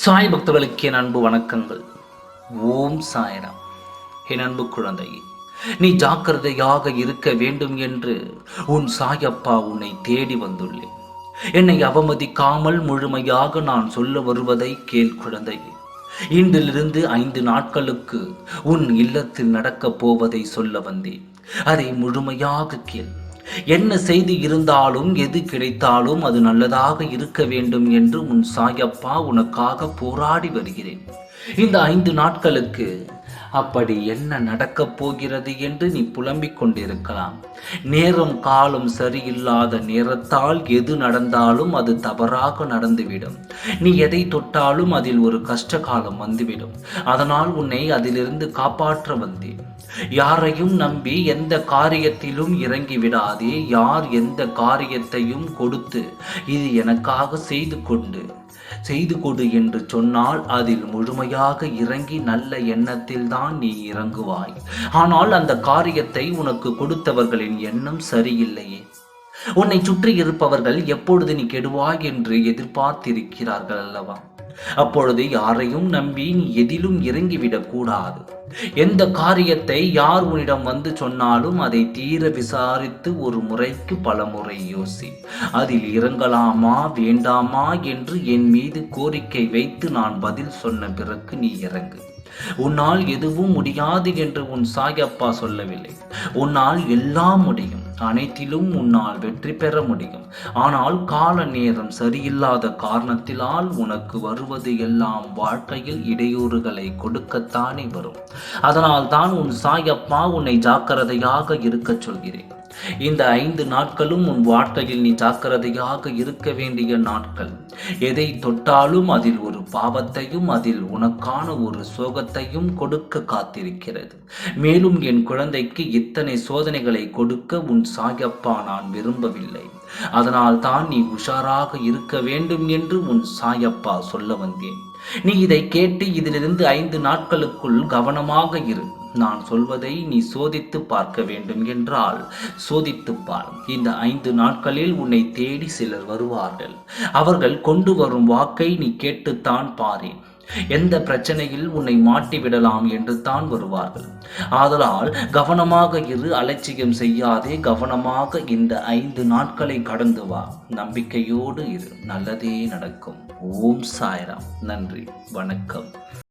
சாய் பக்தர்களுக்கு என் அன்பு வணக்கங்கள். ஓம் சாய்ராம். என் அன்பு குழந்தையே, நீ ஜாக்கிரதையாக இருக்க வேண்டும் என்று உன் சாயப்பா உன்னை தேடி வந்துள்ளேன். என்னை அவமதிக்காமல் முழுமையாக நான் சொல்ல வருவதை கேள் குழந்தையே. இன்றிலிருந்து 5 நாட்களுக்கு உன் இல்லத்தில் நடக்கப் போவதை சொல்ல வந்தேன். அதை முழுமையாக கேள். என்ன செய்தி இருந்தாலும் எது கிடைத்தாலும் அது நல்லதாக இருக்க வேண்டும் என்று உன் சாயப்பா உனக்காக போராடி வருகிறேன். இந்த 5 நாட்களுக்கு அப்படி என்ன நடக்கப் போகிறது என்று நீ புலம்பிக் கொண்டிருக்கலாம். நேரம் காலம் சரியில்லாத நேரத்தால் எது நடந்தாலும் அது தவறாக நடந்துவிடும். நீ எதை தொட்டாலும் அதில் ஒரு கஷ்ட காலம் வந்துவிடும். அதனால் உன்னை அதிலிருந்து காப்பாற்ற வந்தேன். யாரையும் நம்பி எந்த காரியத்திலும் இறங்கி விடாதே. யார் எந்த காரியத்தையும் கொடுத்து இது எனக்காக செய்து கொடு என்று சொன்னால் அதில் முழுமையாக இறங்கி நல்ல எண்ணத்தில் தான் நீ இறங்குவாய். ஆனால் அந்த காரியத்தை உனக்கு கொடுத்தவர்களின் எண்ணம் சரியில்லையே. உன்னை சுற்றி இருப்பவர்கள் எப்பொழுது நீ கெடுவாய் என்று எதிர்பார்த்திருக்கிறார்கள் அல்லவா? அப்பொழுது யாரையும் நம்பி நீ எதிலும் இறங்கிவிடக் கூடாது. எந்த காரியத்தை யார் உன்னிடம் வந்து சொன்னாலும் அதை தீர விசாரித்து ஒரு முறைக்கு பல முறை யோசி. அதில் இறங்கலாமா வேண்டாமா என்று என் மீது கோரிக்கை வைத்து நான் பதில் சொன்ன பிறகு நீ இறங்கு. உன்னால் எதுவும் முடியாது என்று உன் சாயப்பா சொல்லவில்லை. உன்னால் எல்லாம் முடியும். அனைத்திலும் உன்னால் வெற்றி பெற முடியும். ஆனால் கால நேரம் சரியில்லாத காரணத்தினால் உனக்கு வருவது எல்லாம் வாழ்க்கையில் இடையூறுகளை கொடுக்கத்தானே வரும். அதனால் தான் உன் சாயப்பா உன்னை ஜாக்கிரதையாக இருக்கச் சொல்கிறேன். இந்த 5 நாட்களும் உன் வாழ்க்கையில் நீ ஜாக்கிரதையாக இருக்க வேண்டிய நாட்கள். எதை தொட்டாலும் அதில் ஒரு பாவத்தையும் அதில் உனக்கான ஒரு சோகத்தையும் கொடுக்க காத்திருக்கிறது. மேலும் என் குழந்தைக்கு இத்தனை சோதனைகளை கொடுக்க உன் சாயப்பா நான் விரும்பவில்லை. அதனால் தான் நீ உஷாராக இருக்க வேண்டும் என்று உன் சாயப்பா சொல்ல வந்தேன். நீ இதை கேட்டு இதிலிருந்து 5 நாட்களுக்குள் கவனமாக இரு. நான் சொல்வதை நீ சோதித்து பார்க்க வேண்டும் என்றால் சோதித்துப் பார். இந்த 5 நாட்களில் உன்னை தேடி சிலர் வருவார்கள். அவர்கள் கொண்டு வரும் வாக்கை நீ கேட்டுத்தான் பாரேன். எந்த பிரச்சனையில் உன்னை மாட்டிவிடலாம் என்று தான் வருவார்கள். ஆதலால் கவனமாக இரு, அலட்சியம் செய்யாதே. கவனமாக இந்த 5 நாட்களை கடந்து வா. நம்பிக்கையோடு இரு, நல்லதே நடக்கும். ஓம் சாய்ராம். நன்றி, வணக்கம்.